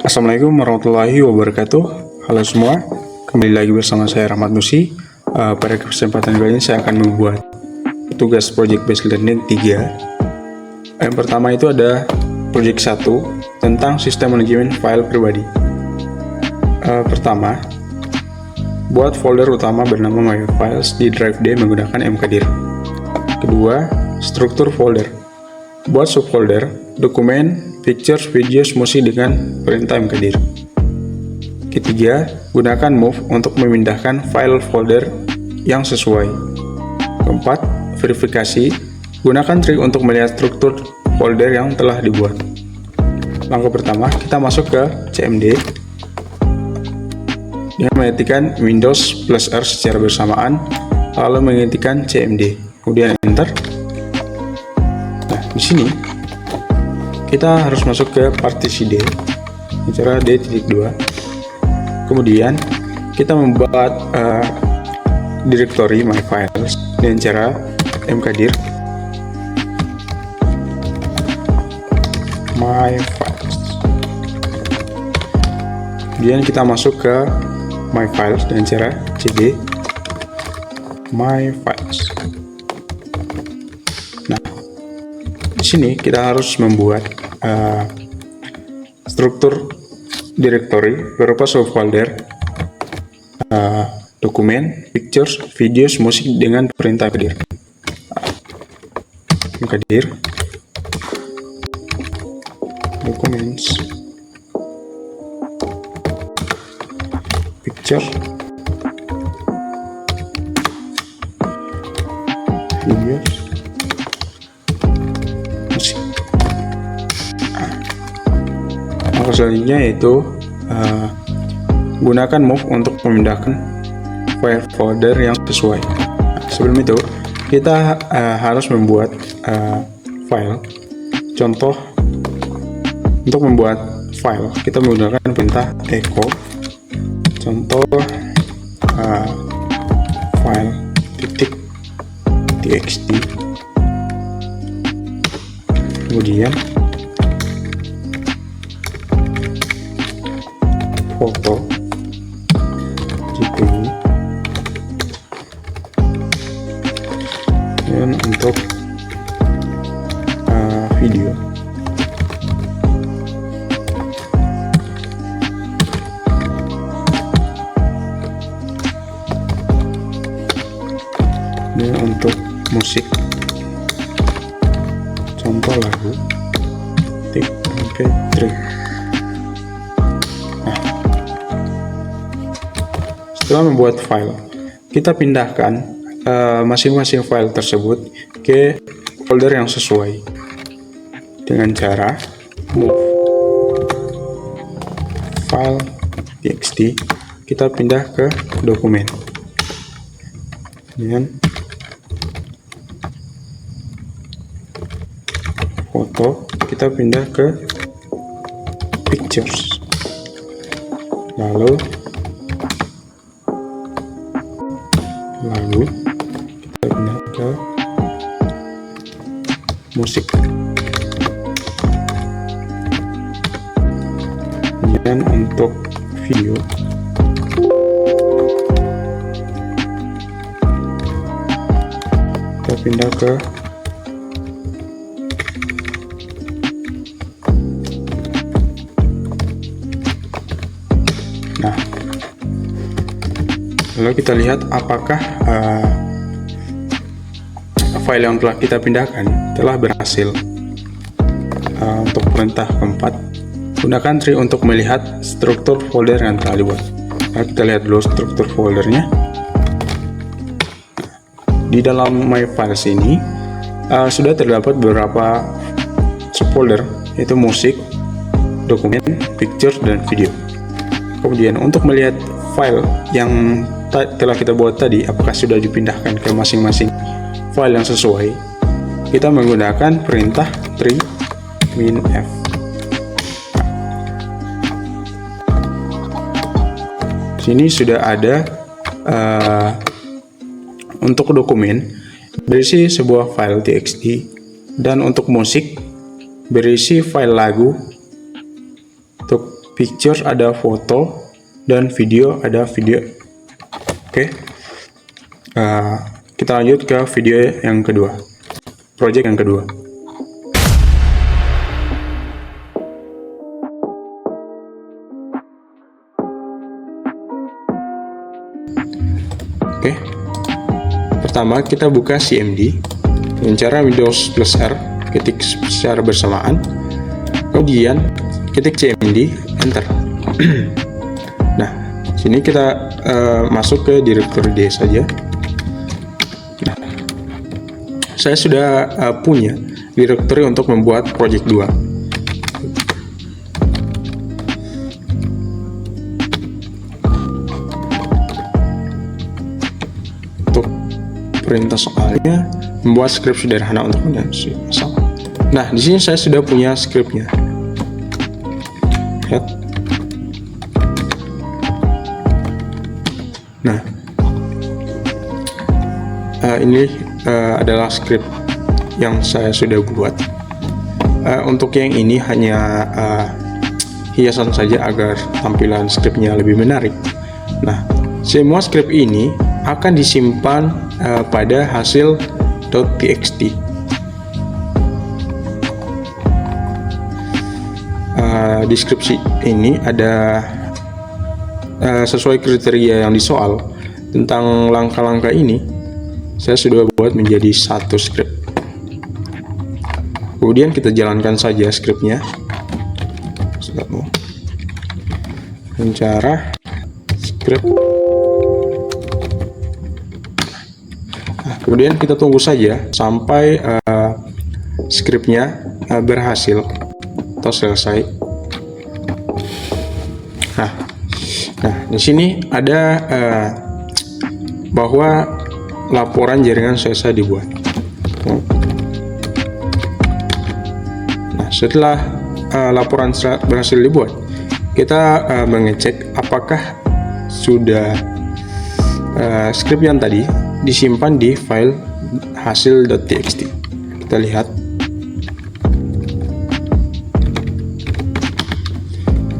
Assalamualaikum warahmatullahi wabarakatuh. Halo semua, kembali lagi bersama saya Rahmat Nusi. Pada kesempatan kali ini saya akan membuat tugas project based learning 3. Yang pertama itu ada project 1 tentang sistem manajemen file pribadi. Pertama, buat folder utama bernama My Files di drive D menggunakan mkdir. Kedua, struktur folder. Buat subfolder, dokumen, pictures, videos, musik dengan perintah mkdir. Ketiga, gunakan move untuk memindahkan file folder yang sesuai. Keempat, verifikasi. Gunakan trik untuk melihat struktur folder yang telah dibuat. Langkah pertama, kita masuk ke CMD dengan mengetikkan Windows plus R secara bersamaan, lalu mengetikkan CMD, kemudian Enter. Nah, di sini kita harus masuk ke partisi D, cara D.2. Kemudian kita membuat directory My Files dengan cara mkdir My Files. Kemudian kita masuk ke My Files dengan cara cd My Files. Nah, di sini kita harus membuat struktur directory berupa subfolder, dokumen, pictures, videos, musik dengan perintah mkdir. Mkdir documents, picture, videos, musik. Langkah selanjutnya yaitu gunakan move untuk memindahkan file folder yang sesuai. Sebelum itu kita harus membuat file. Contoh, untuk membuat file kita menggunakan perintah echo contoh file .txt, kemudian foto GPU, dan untuk video dan untuk musik contoh lagu MP3. Nah, setelah membuat file, kita pindahkan masing-masing file tersebut ke folder yang sesuai dengan cara move file txt, kita pindah ke dokumen, kemudian foto kita pindah ke pictures, lalu lagu kita pindah ke musik, kemudian untuk video kita pindah ke nah, lalu kita lihat apakah file yang telah kita pindahkan telah berhasil. Untuk perintah keempat, gunakan tree untuk melihat struktur folder yang telah dibuat. Nah, kita lihat dulu struktur foldernya. Di dalam My Files ini sudah terdapat beberapa subfolder, yaitu musik, dokumen, picture, dan video. Kemudian untuk melihat file yang telah kita buat tadi apakah sudah dipindahkan ke masing-masing file yang sesuai, kita menggunakan perintah tree -f. Sini sudah ada untuk dokumen berisi sebuah file txt, dan untuk musik berisi file lagu. Untuk pictures ada foto, dan video ada video. Oke. Kita lanjut ke video yang kedua, project yang kedua. Oke. Pertama kita buka CMD dengan cara Windows plus R, ketik secara bersamaan, kemudian ketik CMD, enter. Nah, sini kita masuk ke directory D saja. Nah, saya sudah punya directory untuk membuat project 2. Untuk perintah soalnya, membuat script sederhana untuk menyelesaikan masalah. Nah, di sini saya sudah punya scriptnya. Lihat. Nah, ini adalah script yang saya sudah buat. Untuk yang ini hanya hiasan saja agar tampilan scriptnya lebih menarik. Nah, semua script ini akan disimpan pada hasil .txt. Deskripsi ini ada sesuai kriteria yang disoal. Tentang langkah-langkah ini saya sudah buat menjadi satu script. Kemudian kita jalankan saja scriptnya. Dengan cara script. Nah, kemudian kita tunggu saja sampai scriptnya berhasil atau selesai. Nah, di sini ada bahwa laporan jaringan selesai dibuat. Nah, setelah laporan berhasil dibuat, kita mengecek apakah sudah script yang tadi disimpan di file hasil.txt. Kita lihat.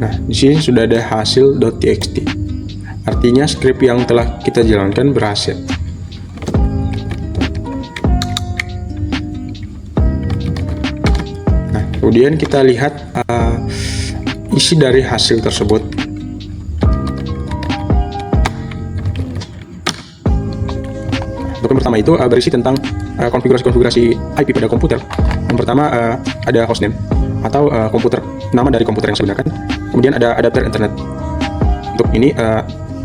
Nah, di sini sudah ada hasil.txt. Artinya script yang telah kita jalankan berhasil. Nah, kemudian kita lihat isi dari hasil tersebut. Dokumen pertama itu berisi tentang konfigurasi IP pada komputer. Yang pertama ada hostname atau komputer, nama dari komputer yang saya gunakan. Kemudian ada adapter internet. Untuk ini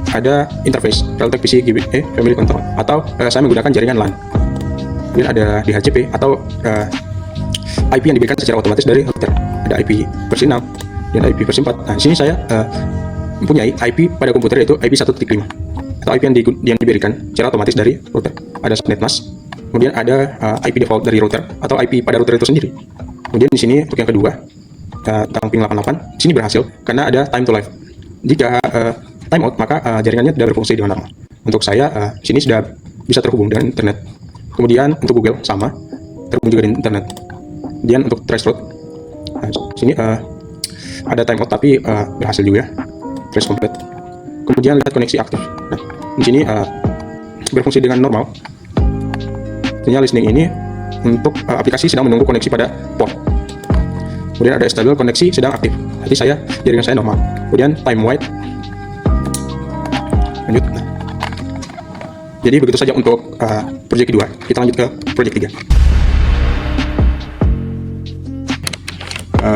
ada interface Realtek PC GBE Family Control, atau saya menggunakan jaringan LAN. Kemudian ada DHCP atau IP yang diberikan secara otomatis dari router. Ada IP versi 6 dan IP versi 4. Nah, di sini saya mempunyai IP pada komputer yaitu IP 1.5 atau IP yang diberikan secara otomatis dari router. Ada subnet mask. Kemudian ada IP default dari router atau IP pada router itu sendiri. Kemudian di sini untuk yang kedua, tentang ping 88, di sini berhasil karena ada time to live. Jika time out, maka jaringannya tidak berfungsi dengan normal. Untuk saya, sini sudah bisa terhubung dengan internet. Kemudian untuk Google sama, terhubung juga dengan internet. Kemudian untuk trace route, sini ada time out tapi berhasil juga, trace complete. Kemudian lihat koneksi aktif. Nah, di sini berfungsi dengan normal. Artinya listening ini untuk aplikasi sedang menunggu koneksi pada port. Kemudian ada stable, koneksi sedang aktif. Jadi jaringan saya normal. Kemudian time wait. Lanjut. Nah. Jadi begitu saja untuk project kedua. Kita lanjut ke project 3.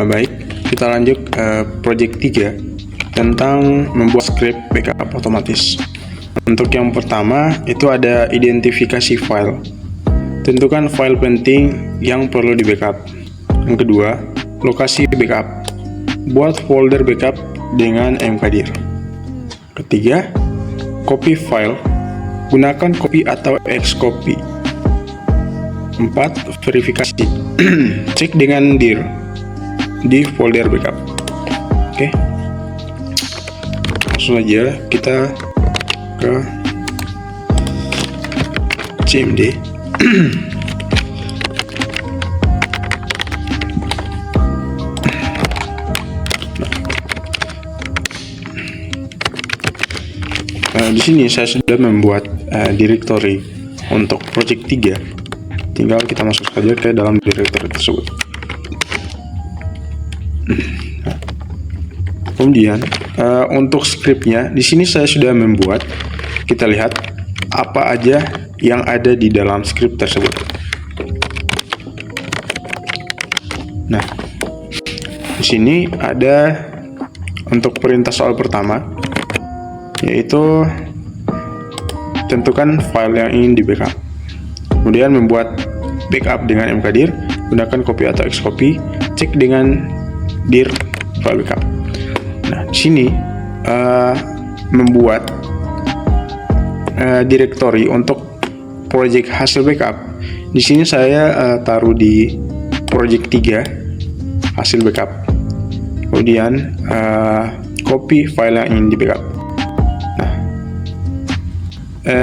Baik, kita lanjut project 3 tentang membuat script backup otomatis. Untuk yang pertama itu ada identifikasi file. Tentukan file penting yang perlu di backup. Yang kedua, lokasi backup. Buat folder backup dengan mkdir. Ketiga, copy file. Gunakan copy atau excopy. 4. Verifikasi. Cek dengan dir di folder backup. Oke. Langsung aja kita ke CMD. Di sini saya sudah membuat directory untuk project 3. Tinggal kita masuk saja ke dalam directory tersebut. Kemudian untuk scriptnya di sini saya sudah membuat. Kita lihat apa aja yang ada di dalam script tersebut. Nah, di sini ada untuk perintah soal pertama, yaitu tentukan file yang ingin di backup. Kemudian membuat backup dengan mkdir, gunakan copy atau excopy, cek dengan dir file backup. Nah, di sini membuat directory untuk project hasil backup. Di sini saya taruh di project 3 hasil backup. Kemudian copy file yang ingin di backup. Nah,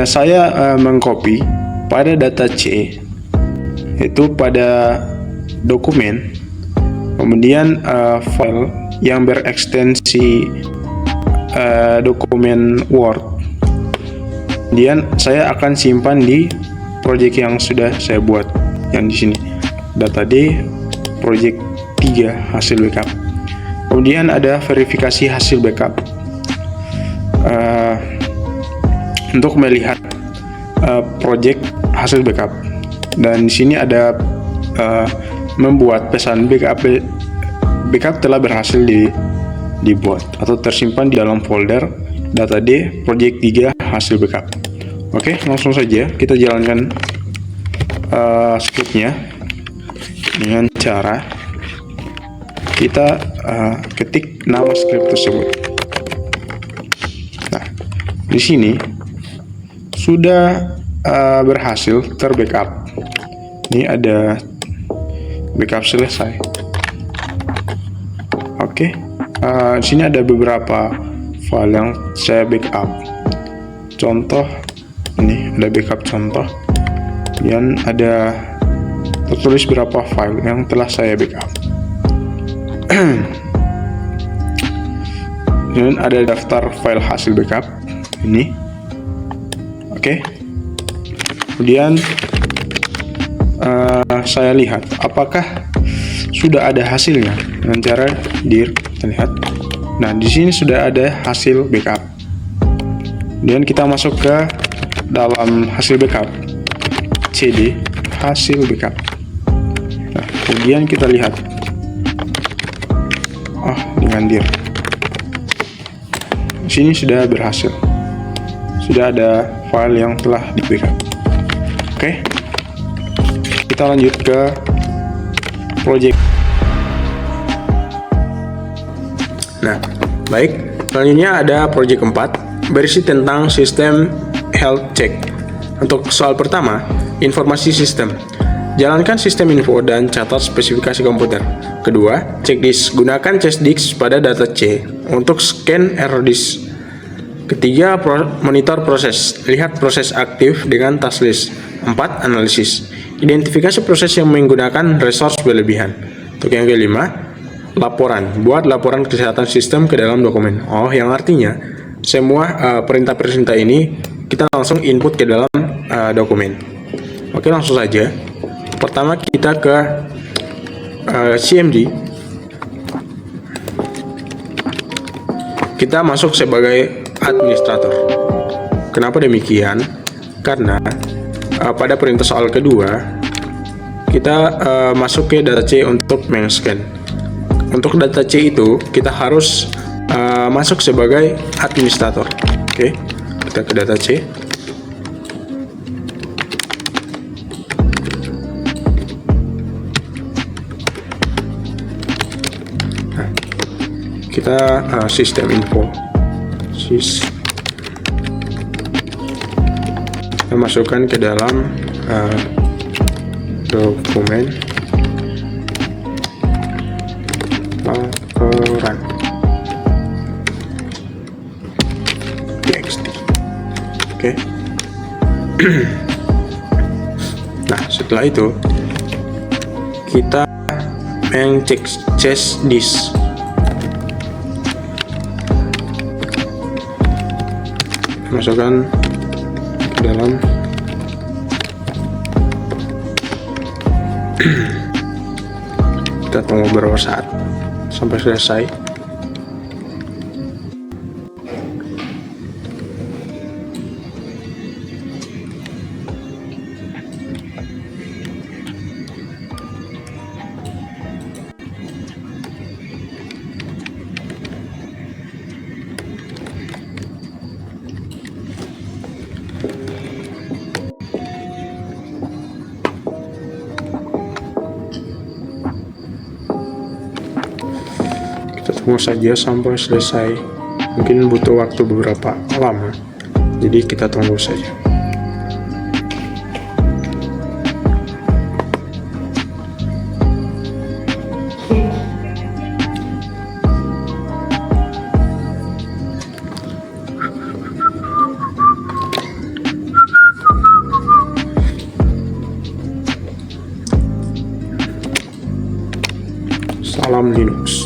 saya mengcopy pada data C, yaitu pada dokumen. Kemudian file yang berekstensi dokumen Word. Kemudian saya akan simpan di project yang sudah saya buat, yang di sini data D project 3 hasil backup. Kemudian ada verifikasi hasil backup untuk melihat project hasil backup, dan di sini ada membuat pesan backup telah berhasil dibuat atau tersimpan di dalam folder data D project 3 hasil backup. Oke, langsung saja kita jalankan scriptnya dengan cara kita ketik nama script tersebut. Nah, di sini sudah berhasil terbackup. Ini ada backup selesai. Oke, di sini ada beberapa file yang saya backup. Contoh, ini ada backup contoh. Kemudian ada tertulis berapa file yang telah saya backup. Kemudian ada daftar file hasil backup ini. Oke. Kemudian saya lihat apakah sudah ada hasilnya dengan cara dir. Kita lihat. Nah, di sini sudah ada hasil backup. Kemudian kita masuk ke dalam hasil backup, cd hasil backup. Nah, kemudian kita lihat, dengan dir. Di sini sudah berhasil, sudah ada file yang telah di backup. Oke, kita lanjut ke project. Nah, baik, selanjutnya ada project 4 berisi tentang sistem health check. Untuk soal pertama, informasi sistem. Jalankan sistem info dan catat spesifikasi komputer. Kedua, cek disk. Gunakan case disk pada data C untuk scan error disk. Ketiga, monitor proses. Lihat proses aktif dengan task list. 4, analisis. Identifikasi proses yang menggunakan resource berlebihan. Untuk yang kelima, laporan. Buat laporan kesehatan sistem ke dalam dokumen. Yang artinya semua perintah-perintah ini kita langsung input ke dalam dokumen. Oke, langsung saja. Pertama kita ke CMD. Kita masuk sebagai administrator. Kenapa demikian? Karena pada perintah soal kedua kita masuk ke data C untuk men-scan. Untuk data C itu kita harus masuk sebagai administrator. Oke, kita ke data C. Nah, kita sistem info. Kita masukkan ke dalam dokumen laporan txt. Oke. Nah, setelah itu kita mengcek case disk. masukkan ke dalam kita tunggu beberapa saat sampai selesai. Tunggu saja sampai selesai, mungkin butuh waktu beberapa lama, jadi kita tunggu saja. Salam Linux.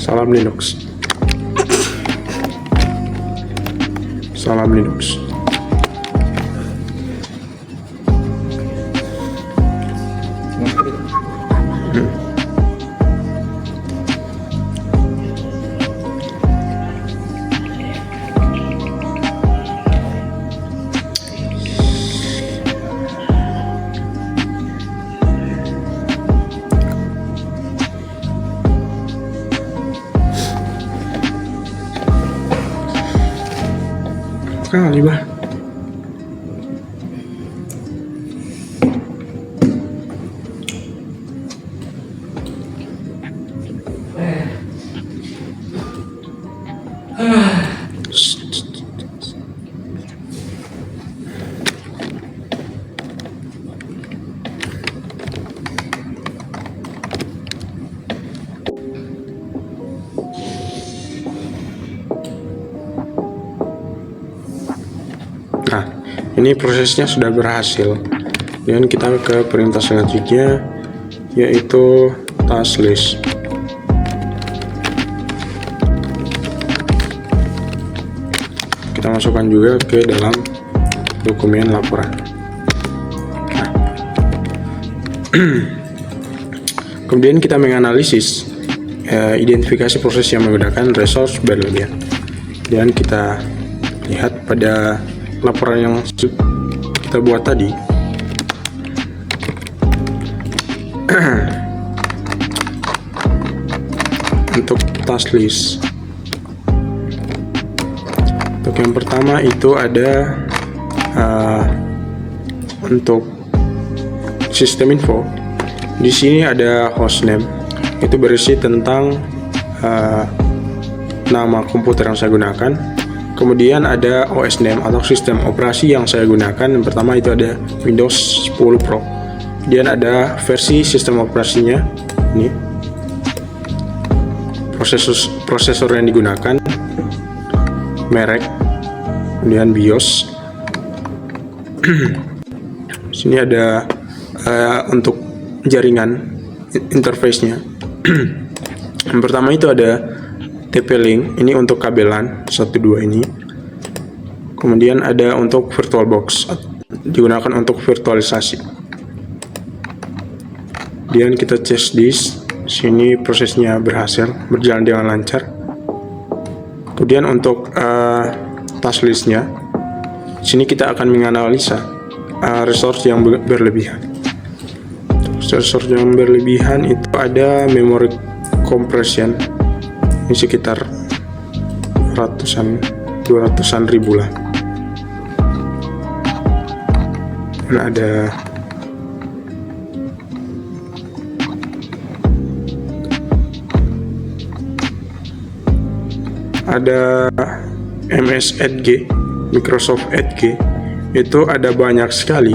Salam Linux. Salam Linux. Kali bah. Nah, ini prosesnya sudah berhasil. Dan kita ke perintah selanjutnya, yaitu task list. Kita masukkan juga ke dalam dokumen laporan. Nah. Kemudian kita menganalisis identifikasi proses yang menggunakan resource berlebihan. Dan kita lihat pada laporan yang kita buat tadi. Untuk task list, untuk yang pertama itu ada untuk sistem info. Di sini ada hostname, itu berisi tentang nama komputer yang saya gunakan. Kemudian ada OS name atau sistem operasi yang saya gunakan. Yang pertama itu ada Windows 10 Pro. Kemudian ada versi sistem operasinya, ini prosesor yang digunakan, merek, kemudian BIOS. Sini ada untuk jaringan interface-nya. Yang pertama itu ada TP-Link, ini untuk kabelan 1.2 ini. Kemudian ada untuk VirtualBox, digunakan untuk virtualisasi. Kemudian kita case disk, sini prosesnya berhasil, berjalan dengan lancar. Kemudian untuk task list-nya, sini kita akan menganalisa resource yang berlebihan. Resource yang berlebihan itu ada memory compression, ini sekitar 200-an ribu lah. Nah, ada MS Edge, Microsoft Edge, itu ada banyak sekali.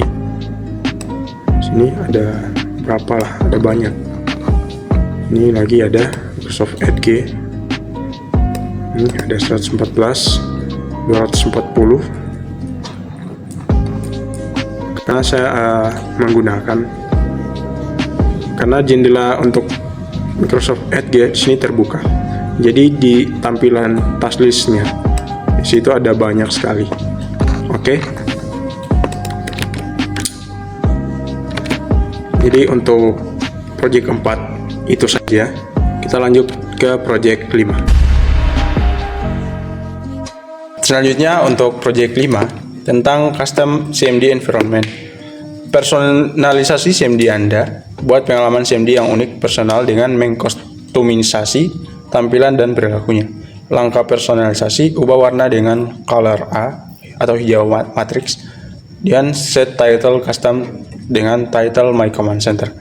Sini ada berapa lah, ada banyak. Ini lagi ada Microsoft Edge. Ini ada 114, 240. Karena saya menggunakan karena jendela untuk Microsoft Edge di sini terbuka. Jadi di tampilan task list-nya di situ ada banyak sekali. Oke. Jadi untuk project 4 itu saja. Kita lanjut ke project 5. Selanjutnya untuk project 5 tentang custom CMD environment. Personalisasi CMD Anda. Buat pengalaman CMD yang unik, personal dengan mengkustomisasi tampilan dan perilakunya. Langkah personalisasi, ubah warna dengan color A atau hijau matrix, dan set title custom dengan title My Command Center.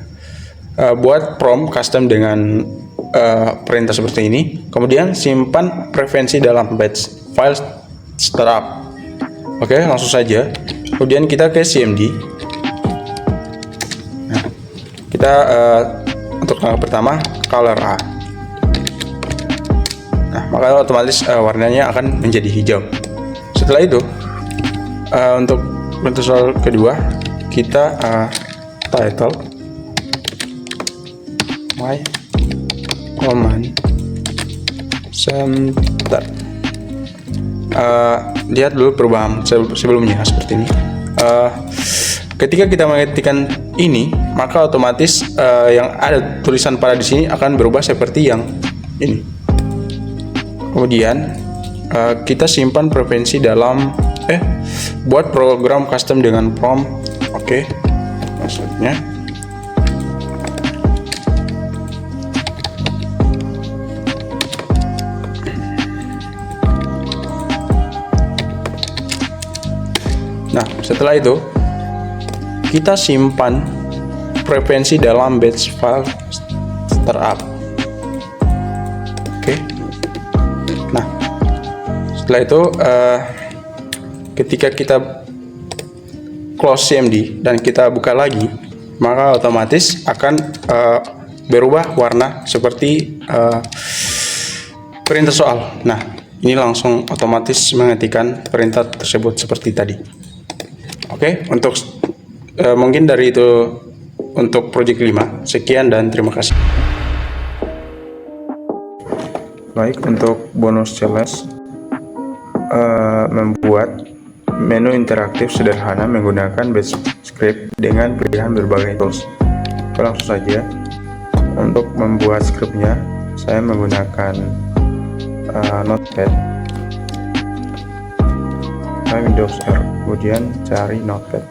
Buat prompt custom dengan perintah seperti ini. Kemudian simpan preferensi dalam batch file startup. Oke, langsung saja. Kemudian kita ke CMD. Nah, kita untuk langkah pertama color A. Nah, maka otomatis warnanya akan menjadi hijau. Setelah itu untuk bentuk soal kedua, kita title My Command Center. Lihat dulu perubahan sebelumnya seperti ini. Ketika kita mengetikkan ini, maka otomatis yang ada tulisan pada di sini akan berubah seperti yang ini. Kemudian kita simpan preferensi dalam buat program custom dengan prompt. Oke, maksudnya nah, setelah itu kita simpan preferensi dalam batch file startup. Oke. Nah, setelah itu ketika kita close CMD dan kita buka lagi, maka otomatis akan berubah warna seperti perintah soal. Nah, ini langsung otomatis mengetikkan perintah tersebut seperti tadi. Oke, untuk mungkin dari itu untuk project 5. Sekian dan terima kasih. Baik, untuk bonus challenge membuat menu interaktif sederhana menggunakan batch script dengan pilihan berbagai tools. Langsung saja. Untuk membuat scriptnya, saya menggunakan Notepad. Windows R, kemudian cari Notepad.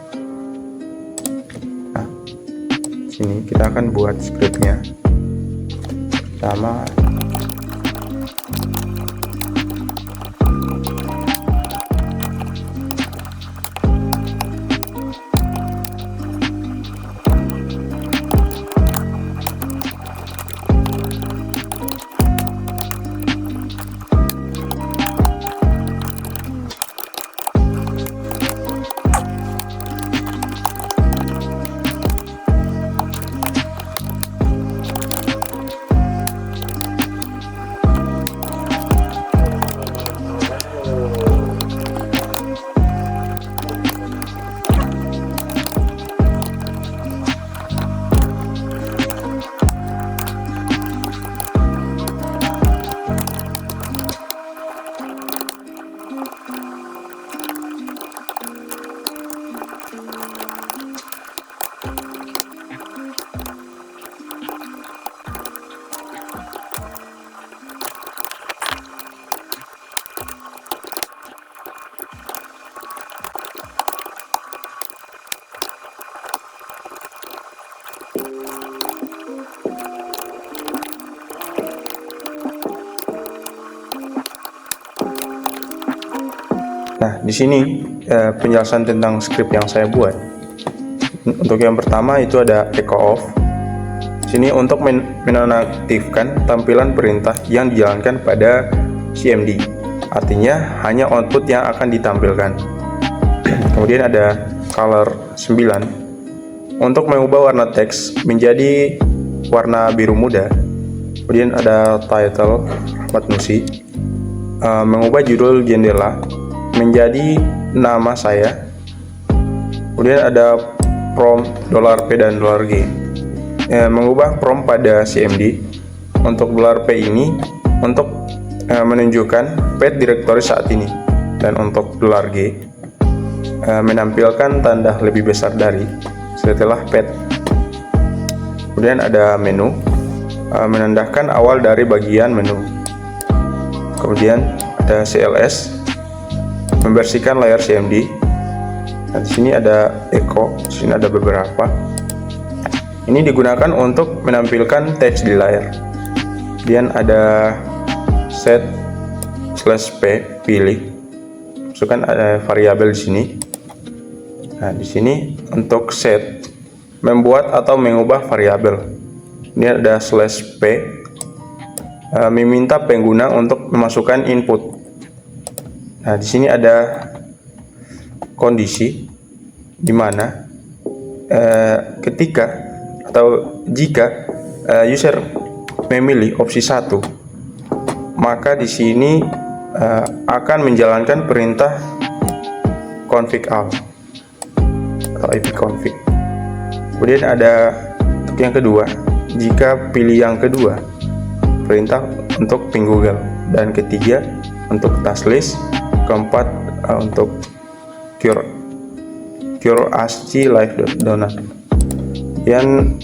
Nah, sini kita akan buat scriptnya. Pertama, nah, di sini penjelasan tentang script yang saya buat. Untuk yang pertama itu ada echo off. Sini untuk menonaktifkan tampilan perintah yang dijalankan pada CMD. Artinya hanya output yang akan ditampilkan. Kemudian ada color 9 untuk mengubah warna teks menjadi warna biru muda. Kemudian ada title Ahmad Nusi, mengubah judul jendela menjadi nama saya. Kemudian ada prompt $P dan $G. mengubah prompt pada CMD. Untuk dolar $P ini untuk menunjukkan path directory saat ini, dan untuk dolar $G menampilkan tanda lebih besar dari setelah path. Kemudian ada menu, menandakan awal dari bagian menu. Kemudian ada CLS, membersihkan layar CMD. Dan di sini ada echo, di sini ada beberapa. Ini digunakan untuk menampilkan teks di layar. Kemudian ada set/p, pilih, masukkan ada variabel di sini. Nah, di sini untuk set, membuat atau mengubah variabel. Ini ada /p, meminta pengguna untuk memasukkan input. Nah, di sini ada kondisi di mana ketika atau jika user memilih opsi 1, maka di sini akan menjalankan perintah config all atau ipconfig. Kemudian ada untuk yang kedua, jika pilih yang kedua, perintah untuk ping Google, dan ketiga untuk task list, keempat untuk curiosity live donut. Dan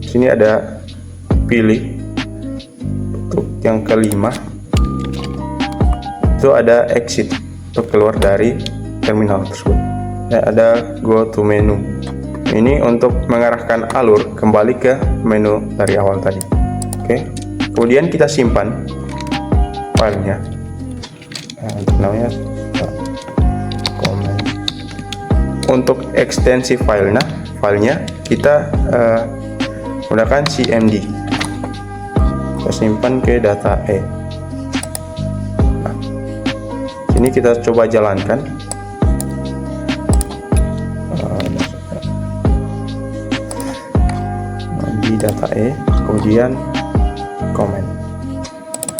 sini ada pilih. Untuk yang kelima itu ada exit, untuk keluar dari terminal tersebut. Dan ada go to menu, ini untuk mengarahkan alur kembali ke menu dari awal tadi. Oke, kemudian kita simpan filenya. Namanya comment. Untuk ekstensi filenya kita menggunakan CMD. Kita simpan ke data E. Nah, sini kita coba jalankan. Di data E, kemudian comment,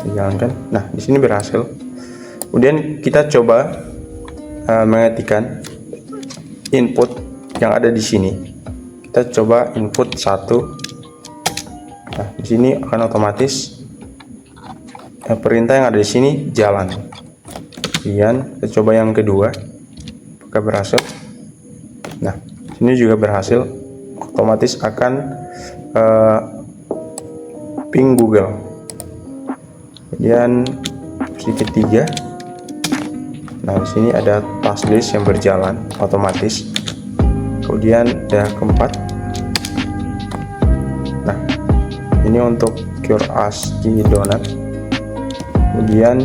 dijalankan. Nah, di sini berhasil. Kemudian kita coba mengetikkan input yang ada di sini. Kita coba input 1. Nah, di sini akan otomatis perintah yang ada di sini jalan. Kemudian kita coba yang kedua, apakah berhasil? Nah, sini juga berhasil. Otomatis akan ping Google. Kemudian opsi ketiga. Nah, di sini ada task list yang berjalan otomatis. Kemudian ada keempat. Nah, ini untuk curiosity donut. Kemudian